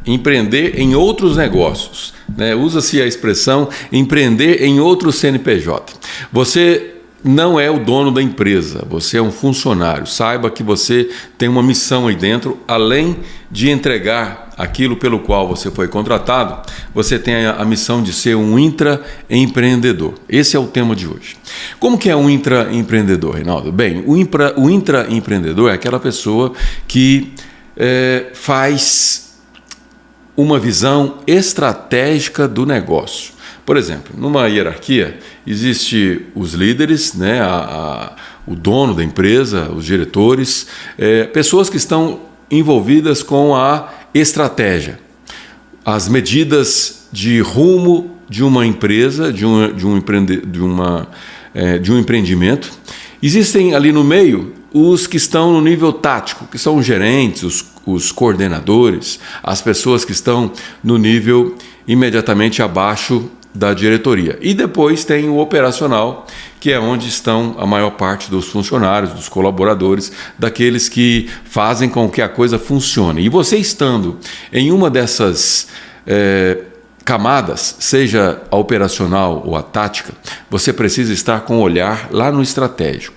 empreender em outros negócios, né? Usa-se a expressão empreender em outro CNPJ. Você não é o dono da empresa, você é um funcionário. Saiba que você tem uma missão aí dentro, além de entregar aquilo pelo qual você foi contratado, você tem a missão de ser um intraempreendedor. Esse é o tema de hoje. Como que é um intraempreendedor, Reinaldo? Bem, o intraempreendedor é aquela pessoa que faz uma visão estratégica do negócio. Por exemplo, numa hierarquia, existe os líderes, né, o dono da empresa, os diretores, pessoas que estão envolvidas com a estratégia, as medidas de rumo de uma empresa, de um empreendimento. Existem ali no meio os que estão no nível tático, que são os gerentes, os coordenadores, as pessoas que estão no nível imediatamente abaixo da diretoria. E depois tem o operacional, que é onde estão a maior parte dos funcionários, dos colaboradores, daqueles que fazem com que a coisa funcione. E você estando em uma dessas camadas, seja a operacional ou a tática, você precisa estar com o olhar lá no estratégico.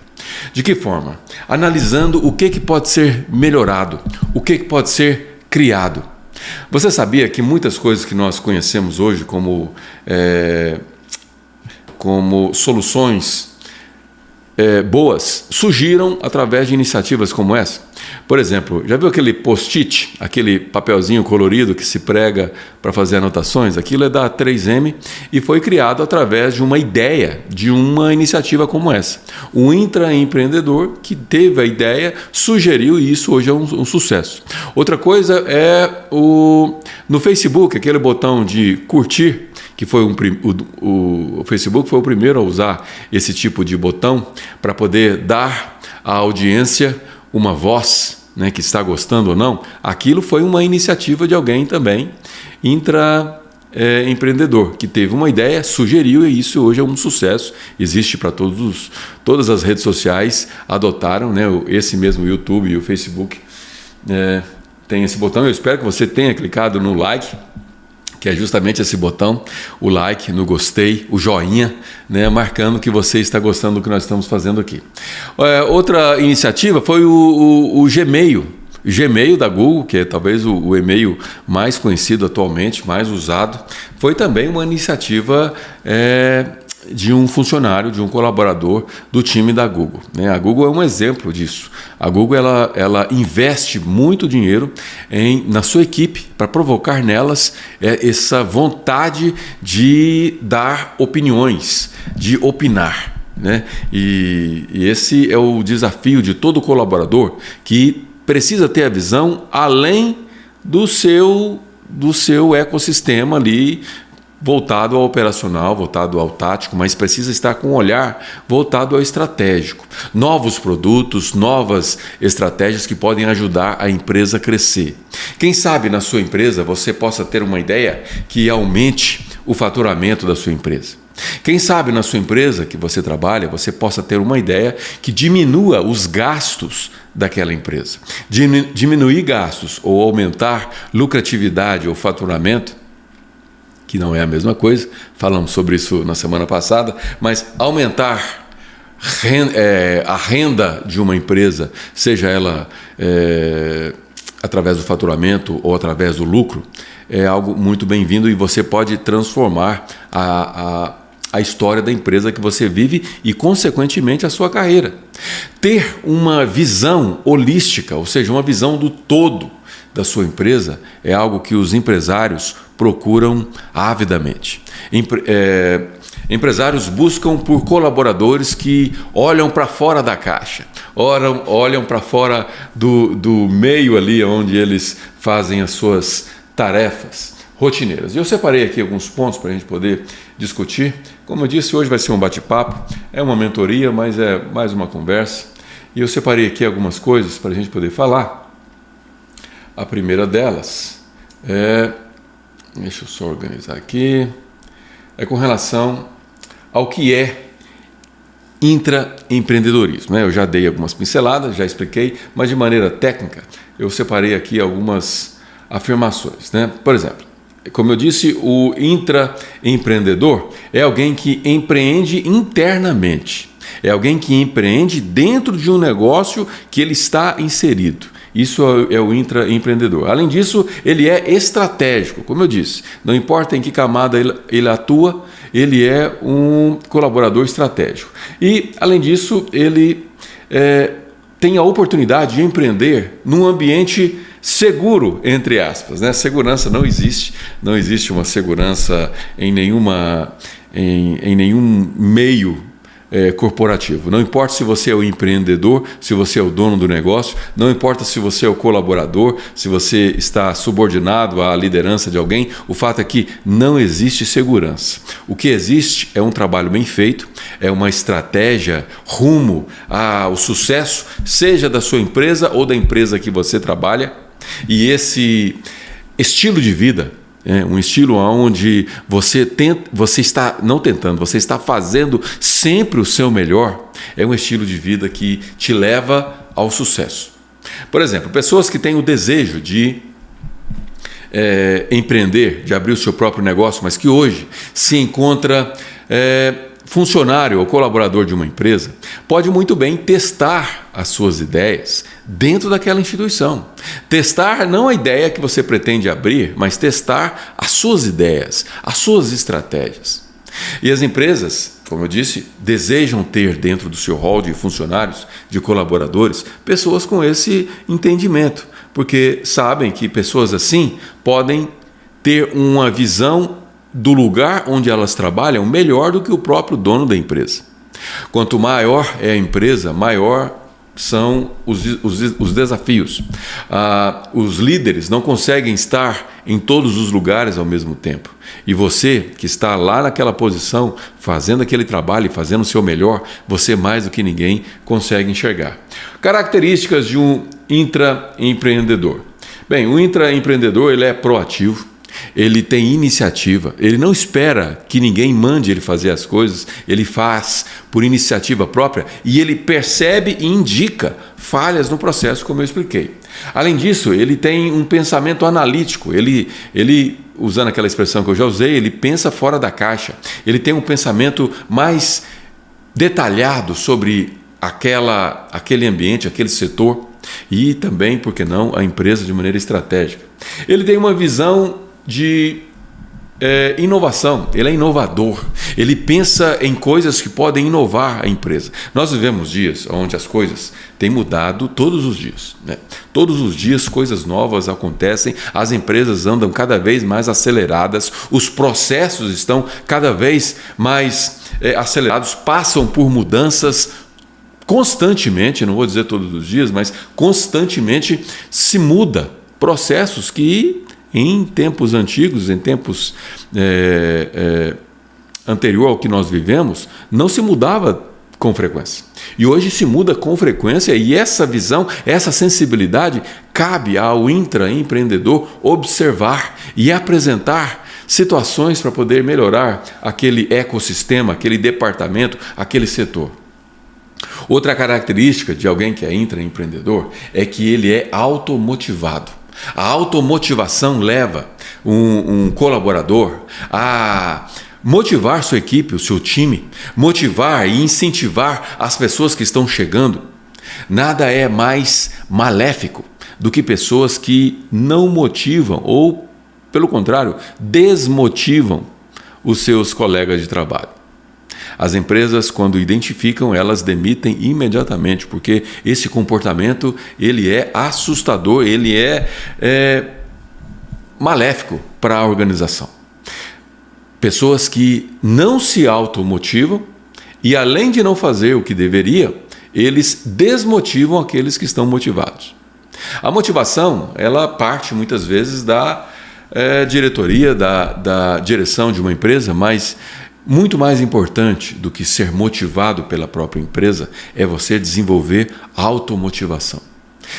De que forma? Analisando o que pode ser melhorado, o que pode ser criado. Você sabia que muitas coisas que nós conhecemos hoje como soluções boas surgiram através de iniciativas como essa? Por exemplo, já viu aquele post-it, aquele papelzinho colorido que se prega para fazer anotações? Aquilo é da 3M e foi criado através de uma ideia, de uma iniciativa como essa. Um intraempreendedor que teve a ideia, sugeriu e isso hoje é um sucesso. Outra coisa é no Facebook, aquele botão de curtir, que foi o Facebook foi o primeiro a usar esse tipo de botão para poder dar à audiência uma voz, né, que está gostando ou não. Aquilo foi uma iniciativa de alguém também intraempreendedor, que teve uma ideia, sugeriu e isso hoje é um sucesso. Existe para todas as redes sociais, adotaram, né, esse mesmo YouTube e o Facebook tem esse botão. Eu espero que você tenha clicado no like, que é justamente esse botão, o like, no gostei, o joinha, né, marcando que você está gostando do que nós estamos fazendo aqui. Outra iniciativa foi o Gmail. Gmail da Google, que é talvez o e-mail mais conhecido atualmente, mais usado, foi também uma iniciativa de um funcionário, de um colaborador do time da Google, né? A Google é um exemplo disso. A Google ela investe muito dinheiro na sua equipe para provocar nelas essa vontade de dar opiniões, de opinar, né? E esse é o desafio de todo colaborador que precisa ter a visão além do seu ecossistema ali, voltado ao operacional, voltado ao tático, mas precisa estar com um olhar voltado ao estratégico. Novos produtos, novas estratégias que podem ajudar a empresa a crescer. Quem sabe na sua empresa você possa ter uma ideia que aumente o faturamento da sua empresa. Quem sabe na sua empresa que você trabalha, você possa ter uma ideia que diminua os gastos daquela empresa. Diminuir gastos ou aumentar lucratividade ou faturamento, que não é a mesma coisa, falamos sobre isso na semana passada, mas aumentar a renda de uma empresa, seja ela através do faturamento ou através do lucro, é algo muito bem-vindo e você pode transformar a história da empresa que você vive e, consequentemente, a sua carreira. Ter uma visão holística, ou seja, uma visão do todo da sua empresa, é algo que os empresários procuram avidamente. Empresários buscam por colaboradores que olham para fora da caixa, olham para fora do meio ali onde eles fazem as suas tarefas rotineiras. E eu separei aqui alguns pontos para a gente poder discutir. Como eu disse, hoje vai ser um bate-papo, é uma mentoria, mas é mais uma conversa. E eu separei aqui algumas coisas para a gente poder falar. A primeira delas deixa eu só organizar aqui, é com relação ao que é intraempreendedorismo, né? Eu já dei algumas pinceladas, já expliquei, mas de maneira técnica eu separei aqui algumas afirmações, né? Por exemplo, como eu disse, o intraempreendedor é alguém que empreende internamente. É alguém que empreende dentro de um negócio que ele está inserido. Isso é o intraempreendedor. Além disso, ele é estratégico, como eu disse. Não importa em que camada ele atua, ele é um colaborador estratégico. E, além disso, ele tem a oportunidade de empreender num ambiente seguro, entre aspas, né? Segurança não existe uma segurança em nenhum meio corporativo. Não importa se você é o empreendedor, se você é o dono do negócio, não importa se você é o colaborador, se você está subordinado à liderança de alguém, o fato é que não existe segurança. O que existe é um trabalho bem feito, é uma estratégia rumo ao sucesso, seja da sua empresa ou da empresa que você trabalha, e esse estilo de vida, um estilo onde você está fazendo sempre o seu melhor, é um estilo de vida que te leva ao sucesso. Por exemplo, pessoas que têm o desejo de empreender, de abrir o seu próprio negócio, mas que hoje se encontra funcionário ou colaborador de uma empresa, pode muito bem testar as suas ideias dentro daquela instituição. Testar não a ideia que você pretende abrir, mas testar as suas ideias, as suas estratégias. E as empresas, como eu disse, desejam ter dentro do seu hall de funcionários, de colaboradores, pessoas com esse entendimento, porque sabem que pessoas assim podem ter uma visão do lugar onde elas trabalham melhor do que o próprio dono da empresa. Quanto maior é a empresa, maior são os desafios. Os líderes não conseguem estar em todos os lugares ao mesmo tempo. E você que está lá naquela posição, fazendo aquele trabalho e fazendo o seu melhor, você mais do que ninguém consegue enxergar. Características de um intraempreendedor. Bem, o intraempreendedor ele é proativo. Ele tem iniciativa, ele não espera que ninguém mande ele fazer as coisas, ele faz por iniciativa própria e ele percebe e indica falhas no processo, como eu expliquei. Além disso, ele tem um pensamento analítico, ele usando aquela expressão que eu já usei, ele pensa fora da caixa, ele tem um pensamento mais detalhado sobre aquele ambiente, aquele setor e também, por que não, a empresa de maneira estratégica. Ele tem uma visão de inovação, ele é inovador, ele pensa em coisas que podem inovar a empresa. Nós vivemos dias onde as coisas têm mudado todos os dias, né? Todos os dias coisas novas acontecem, as empresas andam cada vez mais aceleradas, os processos estão cada vez mais acelerados, passam por mudanças constantemente, não vou dizer todos os dias, mas constantemente se muda processos que em tempos antigos, em tempos anterior ao que nós vivemos, não se mudava com frequência. E hoje se muda com frequência e essa visão, essa sensibilidade cabe ao intraempreendedor observar e apresentar situações para poder melhorar aquele ecossistema, aquele departamento, aquele setor. Outra característica de alguém que é intraempreendedor é que ele é automotivado. A automotivação leva um colaborador a motivar sua equipe, o seu time, motivar e incentivar as pessoas que estão chegando. Nada é mais maléfico do que pessoas que não motivam ou, pelo contrário, desmotivam os seus colegas de trabalho. As empresas, quando identificam, elas demitem imediatamente, porque esse comportamento ele é assustador, ele é maléfico para a organização. Pessoas que não se automotivam e, além de não fazer o que deveria, eles desmotivam aqueles que estão motivados. A motivação, ela parte muitas vezes da diretoria, da direção de uma empresa, mas muito mais importante do que ser motivado pela própria empresa é você desenvolver automotivação.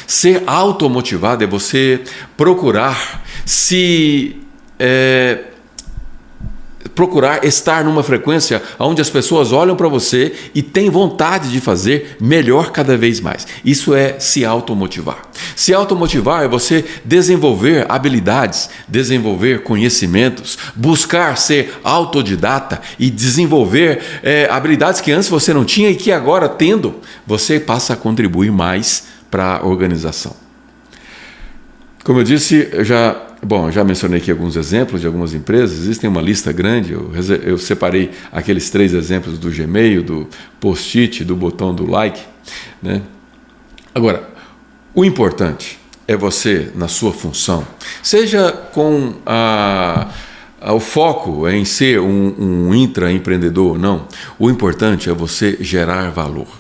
Ser automotivado é você procurar se procurar estar numa frequência onde as pessoas olham para você e têm vontade de fazer melhor cada vez mais. Isso é se automotivar. Se automotivar é você desenvolver habilidades, desenvolver conhecimentos, buscar ser autodidata e desenvolver habilidades que antes você não tinha e que agora, tendo, você passa a contribuir mais para a organização. Como eu disse, já mencionei aqui alguns exemplos de algumas empresas, existem uma lista grande, eu separei aqueles 3 exemplos do Gmail, do Post-it, do botão do like, né? Agora, o importante é você, na sua função, seja com o foco em ser um intraempreendedor ou não, o importante é você gerar valor.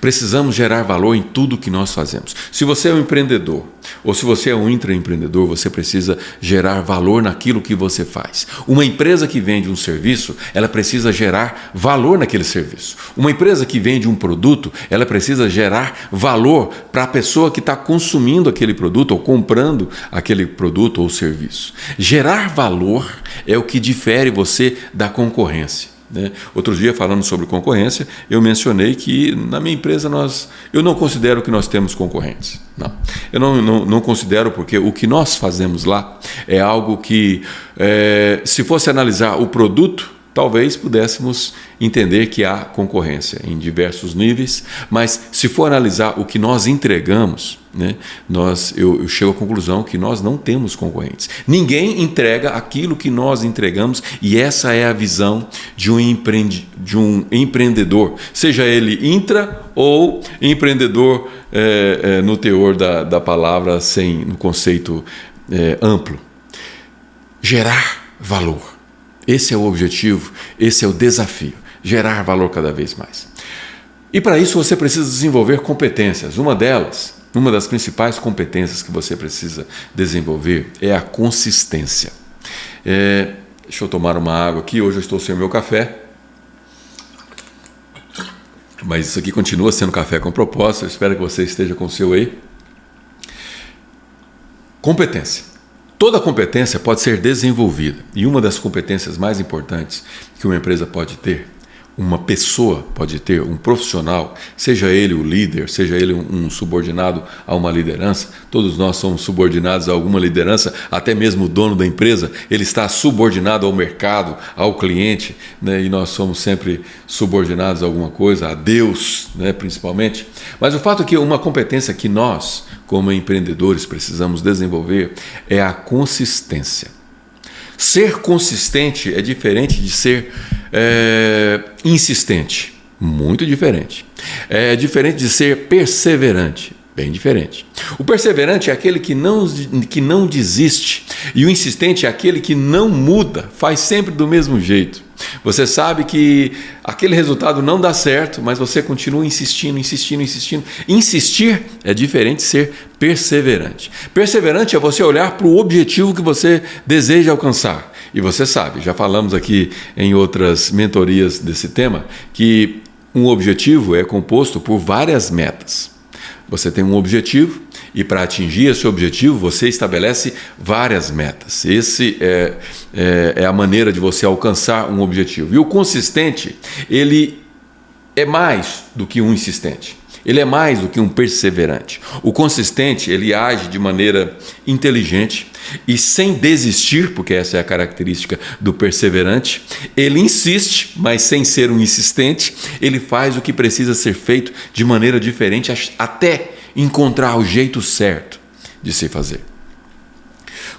Precisamos gerar valor em tudo que nós fazemos. Se você é um empreendedor ou se você é um intraempreendedor, você precisa gerar valor naquilo que você faz. Uma empresa que vende um serviço, ela precisa gerar valor naquele serviço. Uma empresa que vende um produto, ela precisa gerar valor para a pessoa que está consumindo aquele produto ou comprando aquele produto ou serviço. Gerar valor é o que difere você da concorrência. Outro dia, falando sobre concorrência, eu mencionei que na minha empresa eu não considero que nós temos concorrentes. Não. Eu não considero, porque o que nós fazemos lá é algo que, se fosse analisar o produto, talvez pudéssemos entender que há concorrência em diversos níveis, mas se for analisar o que nós entregamos, né, eu chego à conclusão que nós não temos concorrentes. Ninguém entrega aquilo que nós entregamos e essa é a visão de um empreendedor, seja ele intra ou empreendedor no teor da palavra, no conceito amplo. Gerar valor. Esse é o objetivo, esse é o desafio, gerar valor cada vez mais. E para isso você precisa desenvolver competências. Uma das principais competências que você precisa desenvolver é a consistência. Deixa eu tomar uma água aqui, hoje eu estou sem o meu café, mas isso aqui continua sendo café com propósito, eu espero que você esteja com o seu aí. Competência. Toda competência pode ser desenvolvida e uma das competências mais importantes que uma empresa pode ter, uma pessoa pode ter, um profissional, seja ele o líder, seja ele um subordinado a uma liderança, todos nós somos subordinados a alguma liderança, até mesmo o dono da empresa, ele está subordinado ao mercado, ao cliente, né? E nós somos sempre subordinados a alguma coisa, a Deus, né? Principalmente. Mas o fato é que uma competência que nós, como empreendedores, precisamos desenvolver é a consistência. Ser consistente é diferente de ser insistente, muito diferente. É diferente de ser perseverante, bem diferente. O perseverante é aquele que não desiste e o insistente é aquele que não muda, faz sempre do mesmo jeito. Você sabe que aquele resultado não dá certo, mas você continua insistindo. Insistir é diferente de ser perseverante. Perseverante é você olhar para o objetivo que você deseja alcançar. E você sabe, já falamos aqui em outras mentorias desse tema, que um objetivo é composto por várias metas. Você tem um objetivo e para atingir esse objetivo você estabelece várias metas. Esse é a maneira de você alcançar um objetivo. E o consistente, ele é mais do que um insistente. Ele é mais do que um perseverante. O consistente, ele age de maneira inteligente e sem desistir, porque essa é a característica do perseverante. Ele insiste, mas sem ser um insistente. Ele faz o que precisa ser feito de maneira diferente até encontrar o jeito certo de se fazer.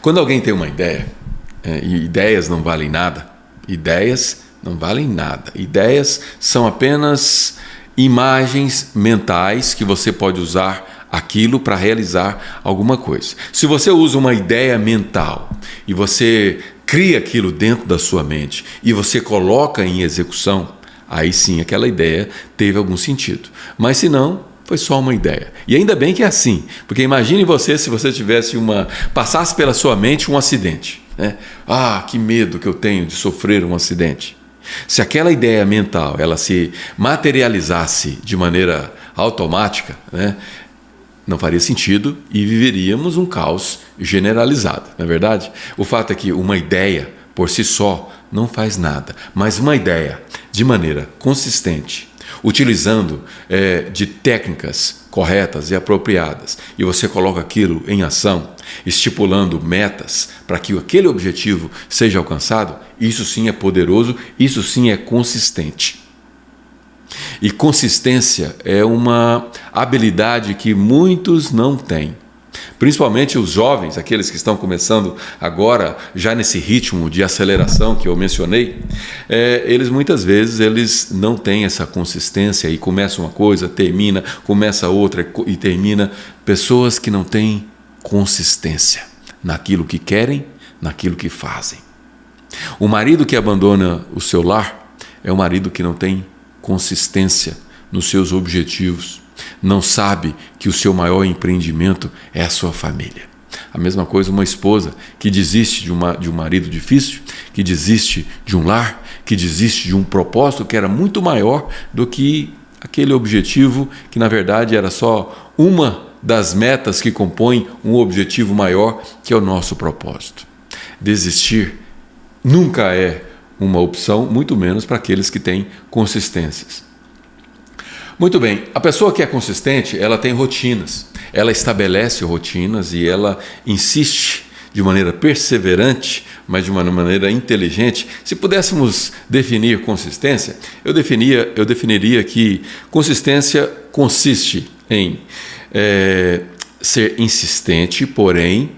Quando alguém tem uma ideia, e ideias não valem nada, ideias são apenas imagens mentais que você pode usar aquilo para realizar alguma coisa. Se você usa uma ideia mental e você cria aquilo dentro da sua mente e você coloca em execução, aí sim aquela ideia teve algum sentido. Mas se não, foi só uma ideia. E ainda bem que é assim, porque imagine você se você tivesse passasse pela sua mente um acidente, né? Ah, que medo que eu tenho de sofrer um acidente. Se aquela ideia mental ela se materializasse de maneira automática, né, não faria sentido e viveríamos um caos generalizado, não é verdade? O fato é que uma ideia, por si só, não faz nada, mas uma ideia, de maneira consistente, utilizando de técnicas corretas e apropriadas, e você coloca aquilo em ação, estipulando metas para que aquele objetivo seja alcançado, isso sim é poderoso, isso sim é consistente. E consistência é uma habilidade que muitos não têm. Principalmente os jovens, aqueles que estão começando agora, já nesse ritmo de aceleração que eu mencionei, eles muitas vezes eles não têm essa consistência e começa uma coisa, termina, começa outra e termina. Pessoas que não têm consistência naquilo que querem, naquilo que fazem. O marido que abandona o seu lar é um marido que não tem consistência nos seus objetivos. Não sabe que o seu maior empreendimento é a sua família. A mesma coisa uma esposa que desiste de um marido difícil, que desiste de um lar, que desiste de um propósito que era muito maior do que aquele objetivo que na verdade era só uma das metas que compõem um objetivo maior que é o nosso propósito. Desistir nunca é uma opção, muito menos para aqueles que têm consistências. Muito bem, a pessoa que é consistente, ela tem rotinas, ela estabelece rotinas e ela insiste de maneira perseverante, mas de uma maneira inteligente. Se pudéssemos definir consistência, eu definiria que consistência consiste em ser insistente, porém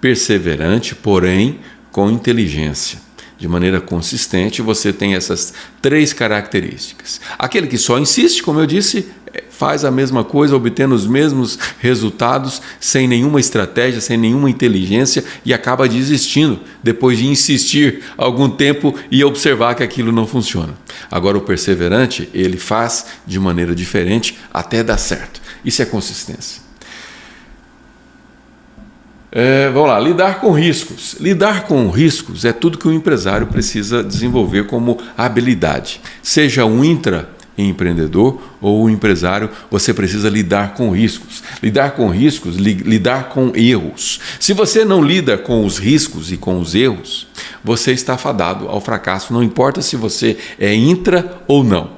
perseverante, porém com inteligência. De maneira consistente, você tem essas 3 características. Aquele que só insiste, como eu disse, faz a mesma coisa, obtendo os mesmos resultados, sem nenhuma estratégia, sem nenhuma inteligência e acaba desistindo depois de insistir algum tempo e observar que aquilo não funciona. Agora, o perseverante, ele faz de maneira diferente até dar certo. Isso é consistência. Vamos lá, lidar com riscos. Lidar com riscos é tudo que um empresário precisa desenvolver como habilidade. Seja um intraempreendedor ou um empresário, você precisa lidar com riscos. Lidar com riscos, lidar com erros. Se você não lida com os riscos e com os erros, você está fadado ao fracasso, não importa se você é intra ou não.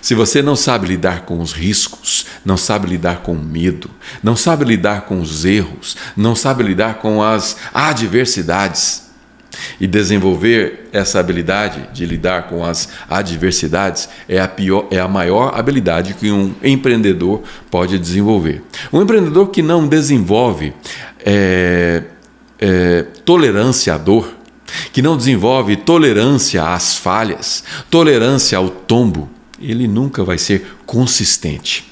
Se você não sabe lidar com os riscos, não sabe lidar com o medo, não sabe lidar com os erros, não sabe lidar com as adversidades e desenvolver essa habilidade de lidar com as adversidades é a maior habilidade que um empreendedor pode desenvolver. Um empreendedor que não desenvolve tolerância à dor, que não desenvolve tolerância às falhas, tolerância ao tombo, ele nunca vai ser consistente.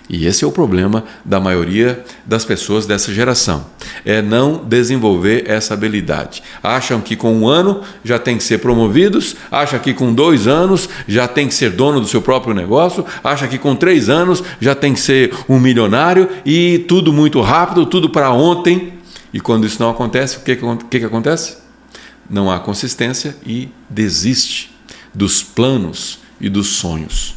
E esse é o problema da maioria das pessoas dessa geração, é não desenvolver essa habilidade. Acham que com 1 ano já tem que ser promovidos, acham que com 2 anos já tem que ser dono do seu próprio negócio, acham que com 3 anos já tem que ser um milionário e tudo muito rápido, tudo para ontem. E quando isso não acontece, o que acontece? Não há consistência e desiste dos planos e dos sonhos.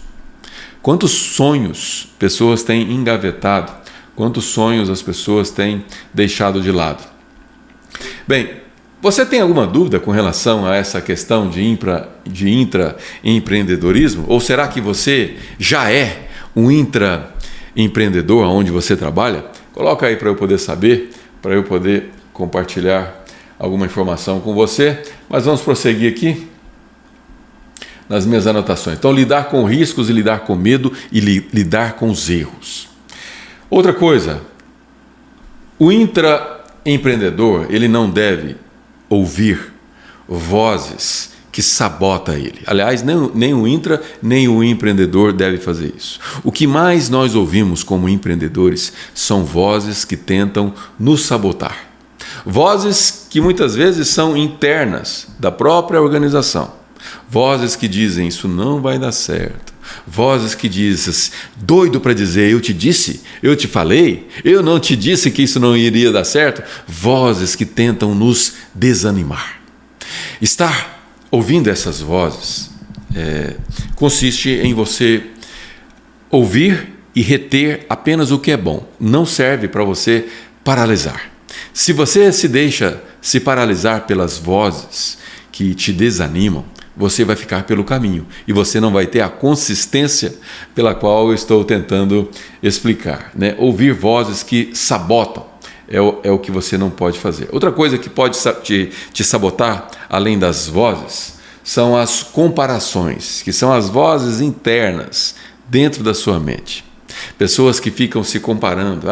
Quantos sonhos pessoas têm engavetado? Quantos sonhos as pessoas têm deixado de lado? Bem, você tem alguma dúvida com relação a essa questão de intraempreendedorismo? Ou será que você já é um intraempreendedor onde você trabalha? Coloca aí para eu poder saber, para eu poder compartilhar alguma informação com você. Mas vamos prosseguir aqui nas minhas anotações. Então, lidar com riscos e lidar com medo e lidar com os erros. Outra coisa, o intraempreendedor, ele não deve ouvir vozes que sabotam ele. Aliás, nem o intra, nem o empreendedor deve fazer isso. O que mais nós ouvimos como empreendedores são vozes que tentam nos sabotar. Vozes que muitas vezes são internas da própria organização. Vozes que dizem, isso não vai dar certo. Vozes que dizem, doido para dizer, eu te disse, eu te falei, eu não te disse que isso não iria dar certo. Vozes que tentam nos desanimar. Estar ouvindo essas vozes consiste em você ouvir e reter apenas o que é bom. Não serve para você paralisar. Se você se deixa se paralisar pelas vozes que te desanimam, você vai ficar pelo caminho e você não vai ter a consistência pela qual eu estou tentando explicar, né? Ouvir vozes que sabotam é o que você não pode fazer. Outra coisa que pode te sabotar, além das vozes, são as comparações, que são as vozes internas dentro da sua mente. Pessoas que ficam se comparando.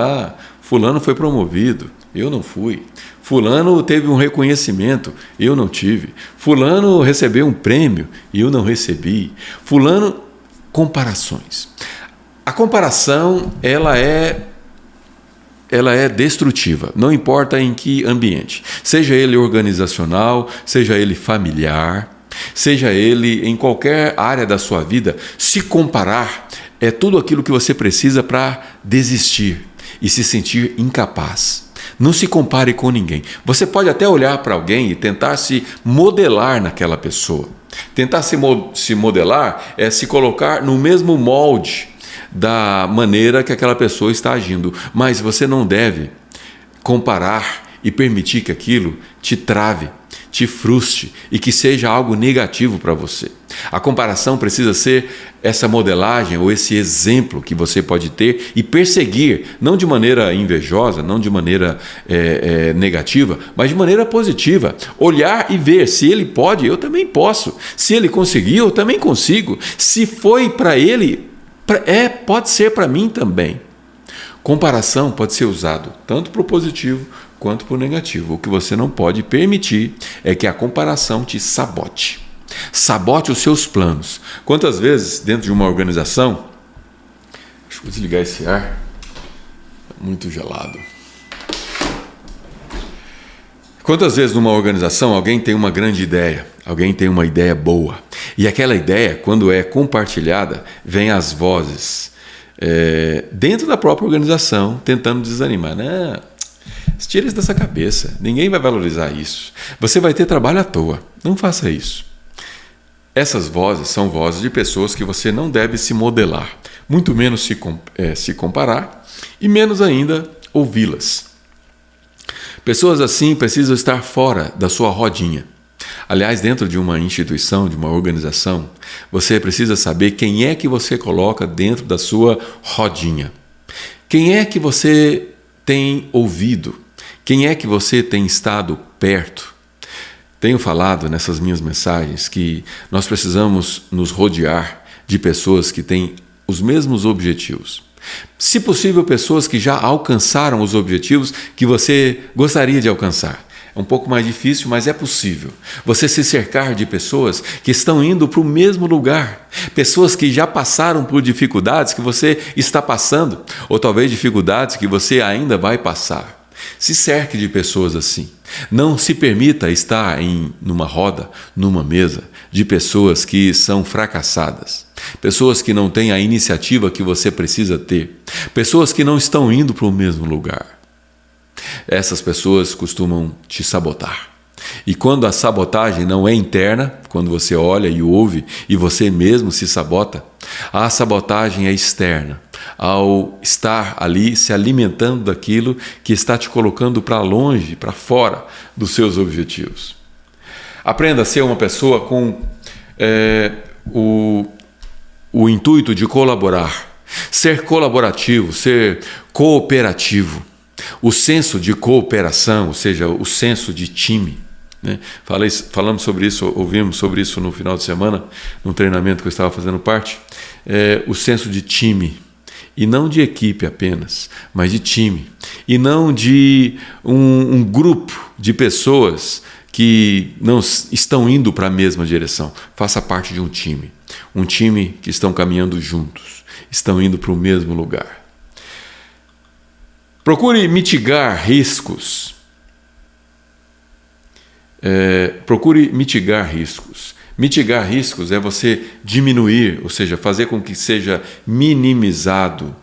Fulano foi promovido, eu não fui. Fulano teve um reconhecimento, eu não tive. Fulano recebeu um prêmio, eu não recebi. Fulano... Comparações. A comparação, ela é destrutiva, não importa em que ambiente. Seja ele organizacional, seja ele familiar, seja ele em qualquer área da sua vida, se comparar é tudo aquilo que você precisa para desistir e se sentir incapaz. Não se compare com ninguém. Você pode até olhar para alguém e tentar se modelar naquela pessoa. Tentar se modelar é se colocar no mesmo molde da maneira que aquela pessoa está agindo. Mas você não deve comparar e permitir que aquilo te trave, te frustre e que seja algo negativo para você. A comparação precisa ser essa modelagem ou esse exemplo que você pode ter e perseguir, não de maneira invejosa, não de maneira negativa, mas de maneira positiva. Olhar e ver, se ele pode, eu também posso. Se ele conseguiu, eu também consigo. Se foi para ele, pode ser para mim também. Comparação pode ser usado tanto para o positivo quanto para o negativo. O que você não pode permitir é que a comparação te sabote. Sabote os seus planos. Quantas vezes dentro de uma organização... Deixa eu desligar esse ar. Está muito gelado. Quantas vezes numa organização alguém tem uma grande ideia, alguém tem uma ideia boa, e aquela ideia, quando é compartilhada, vem as vozes dentro da própria organização tentando desanimar. Não, tira isso dessa cabeça, ninguém vai valorizar isso, você vai ter trabalho à toa, não faça isso. Essas vozes são vozes de pessoas que você não deve se modelar, muito menos se comparar e menos ainda ouvi-las. Pessoas assim precisam estar fora da sua rodinha. Aliás, dentro de uma instituição, de uma organização, você precisa saber quem é que você coloca dentro da sua rodinha. Quem é que você tem ouvido? Quem é que você tem estado perto? Tenho falado nessas minhas mensagens que nós precisamos nos rodear de pessoas que têm os mesmos objetivos. Se possível, pessoas que já alcançaram os objetivos que você gostaria de alcançar. É um pouco mais difícil, mas é possível. Você se cercar de pessoas que estão indo para o mesmo lugar. Pessoas que já passaram por dificuldades que você está passando, ou talvez dificuldades que você ainda vai passar. Se cerque de pessoas assim. Não se permita estar numa roda, numa mesa, de pessoas que são fracassadas. Pessoas que não têm a iniciativa que você precisa ter. Pessoas que não estão indo para o mesmo lugar. Essas pessoas costumam te sabotar. E quando a sabotagem não é interna, quando você olha e ouve e você mesmo se sabota, a sabotagem é externa, ao estar ali se alimentando daquilo que está te colocando para longe, para fora dos seus objetivos. Aprenda a ser uma pessoa com o intuito de colaborar, ser colaborativo, ser cooperativo. O senso de cooperação, ou seja, o senso de time. Né? Falamos sobre isso, ouvimos sobre isso no final de semana, num treinamento que eu estava fazendo parte. O senso de time, e não de equipe apenas, mas de time. E não de um grupo de pessoas que não estão indo para a mesma direção. Faça parte de um time que estão caminhando juntos, estão indo para o mesmo lugar. Procure mitigar riscos. Mitigar riscos é você diminuir, ou seja, fazer com que seja minimizado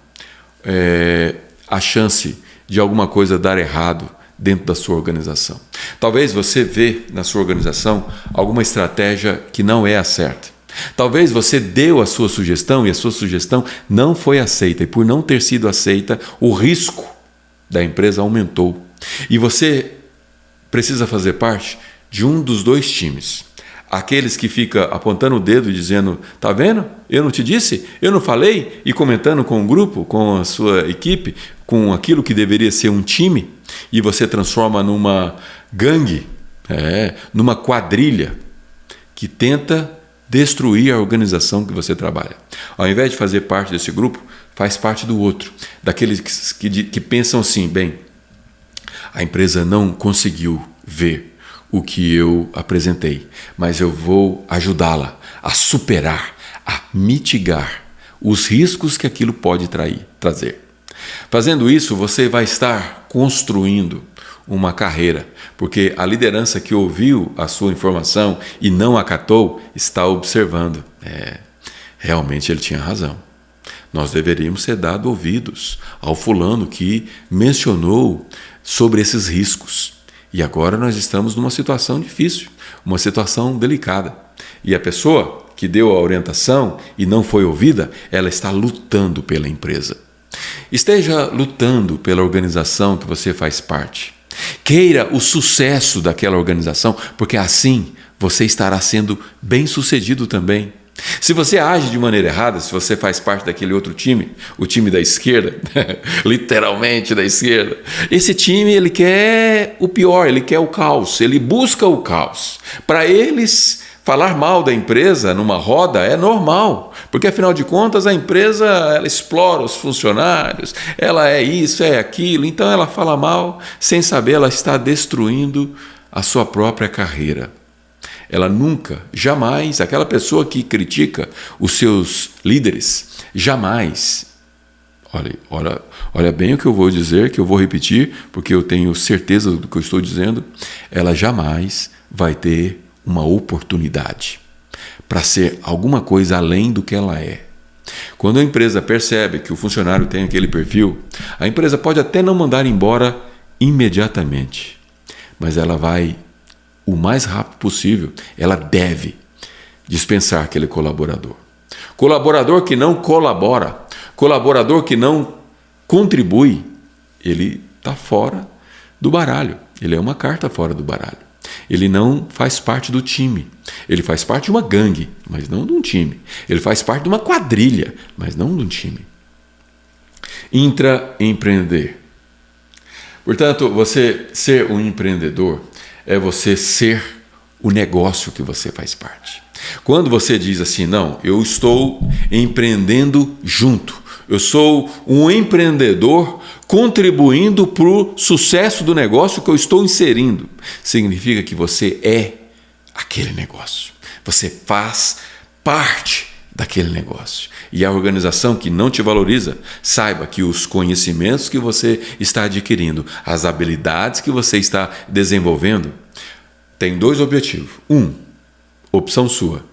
a chance de alguma coisa dar errado dentro da sua organização. Talvez você vê na sua organização alguma estratégia que não é a certa. Talvez você deu a sua sugestão e a sua sugestão não foi aceita. E por não ter sido aceita, o risco da empresa aumentou. E você precisa fazer parte de um dos dois times. Aqueles que ficam apontando o dedo e dizendo, tá vendo? Eu não te disse? Eu não falei? E comentando com o grupo, com a sua equipe, com aquilo que deveria ser um time, e você transforma numa gangue, numa quadrilha que tenta destruir a organização que você trabalha. Ao invés de fazer parte desse grupo, faz parte do outro. Daqueles que pensam assim, bem, a empresa não conseguiu ver o que eu apresentei, mas eu vou ajudá-la a superar, a mitigar os riscos que aquilo pode trazer. Fazendo isso, você vai estar construindo uma carreira, porque a liderança que ouviu a sua informação e não acatou está observando. Realmente ele tinha razão. Nós deveríamos ser dado ouvidos ao fulano que mencionou sobre esses riscos. E agora nós estamos numa situação difícil, uma situação delicada. E a pessoa que deu a orientação e não foi ouvida, ela está lutando pela empresa. Esteja lutando pela organização que você faz parte. Queira o sucesso daquela organização, porque assim você estará sendo bem-sucedido também. Se você age de maneira errada, se você faz parte daquele outro time, o time da esquerda, literalmente da esquerda, esse time ele quer o pior, ele quer o caos, ele busca o caos. Para eles, falar mal da empresa numa roda é normal, porque afinal de contas a empresa ela explora os funcionários, ela é isso, é aquilo, então ela fala mal sem saber, ela está destruindo a sua própria carreira. Ela nunca, jamais, aquela pessoa que critica os seus líderes, jamais, olha bem o que eu vou dizer, que eu vou repetir, porque eu tenho certeza do que eu estou dizendo, ela jamais vai ter uma oportunidade para ser alguma coisa além do que ela é. Quando a empresa percebe que o funcionário tem aquele perfil, a empresa pode até não mandar embora imediatamente, mas ela vai, o mais rápido possível, ela deve dispensar aquele colaborador. Colaborador que não colabora, colaborador que não contribui, ele está fora do baralho, ele é uma carta fora do baralho. Ele não faz parte do time, ele faz parte de uma gangue, mas não de um time. Ele faz parte de uma quadrilha, mas não de um time. Intraempreender. Portanto, você ser um empreendedor é você ser o negócio que você faz parte. Quando você diz assim, não, eu estou empreendendo junto, eu sou um empreendedor contribuindo para o sucesso do negócio que eu estou inserindo, significa que você é aquele negócio, você faz parte daquele negócio. E a organização que não te valoriza, saiba que os conhecimentos que você está adquirindo, as habilidades que você está desenvolvendo, tem dois objetivos. Opção sua,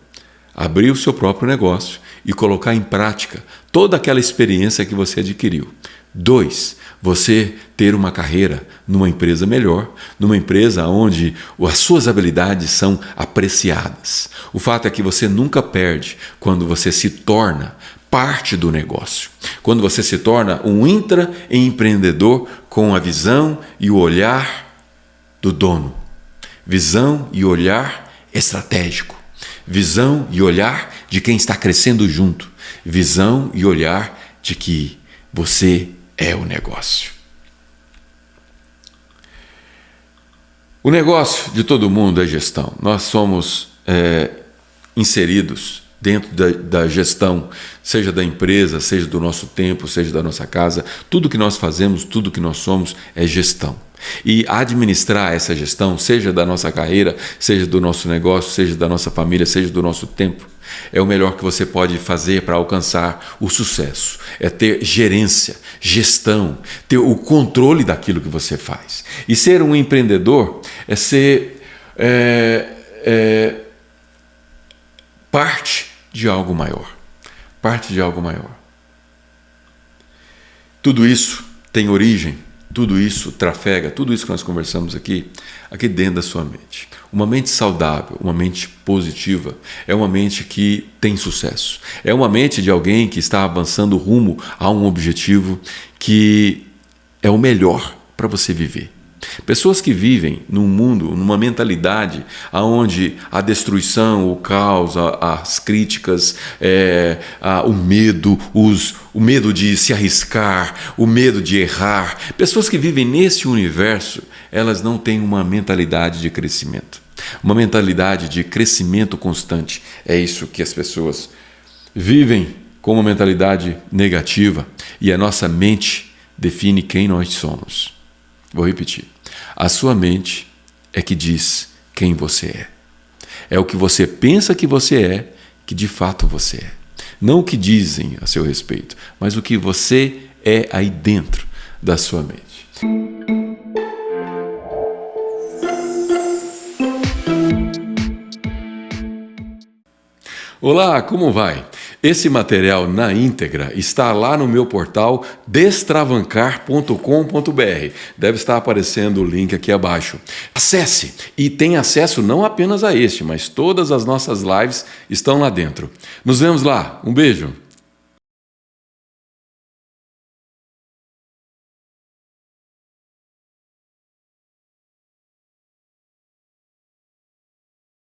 abrir o seu próprio negócio e colocar em prática toda aquela experiência que você adquiriu. 2, você ter uma carreira numa empresa melhor, numa empresa onde as suas habilidades são apreciadas. O fato é que você nunca perde quando você se torna parte do negócio. Quando você se torna um intraempreendedor com a visão e o olhar do dono. Visão e olhar estratégico. Visão e olhar de quem está crescendo junto. Visão e olhar de que você é o negócio. O negócio de todo mundo é gestão. Nós somos inseridos dentro da gestão, seja da empresa, seja do nosso tempo, seja da nossa casa. Tudo que nós fazemos, tudo que nós somos é gestão. E administrar essa gestão, seja da nossa carreira, seja do nosso negócio, seja da nossa família, seja do nosso tempo, é o melhor que você pode fazer para alcançar o sucesso. É ter gerência, gestão, ter o controle daquilo que você faz. E ser um empreendedor é ser parte de algo maior. Parte de algo maior. Tudo isso tem origem, tudo isso trafega, tudo isso que nós conversamos aqui dentro da sua mente. Uma mente saudável, uma mente positiva, é uma mente que tem sucesso. É uma mente de alguém que está avançando rumo a um objetivo que é o melhor para você viver. Pessoas que vivem num mundo, numa mentalidade onde a destruição, o caos, as críticas, o medo, o medo de se arriscar, o medo de errar. Pessoas que vivem nesse universo, elas não têm uma mentalidade de crescimento. Uma mentalidade de crescimento constante. É isso que as pessoas vivem com uma mentalidade negativa. E a nossa mente define quem nós somos. Vou repetir. A sua mente é que diz quem você é. É o que você pensa que você é, que de fato você é. Não o que dizem a seu respeito, mas o que você é aí dentro da sua mente. Olá, como vai? Esse material na íntegra está lá no meu portal destravancar.com.br. Deve estar aparecendo o link aqui abaixo. Acesse e tenha acesso não apenas a este, mas todas as nossas lives estão lá dentro. Nos vemos lá. Um beijo.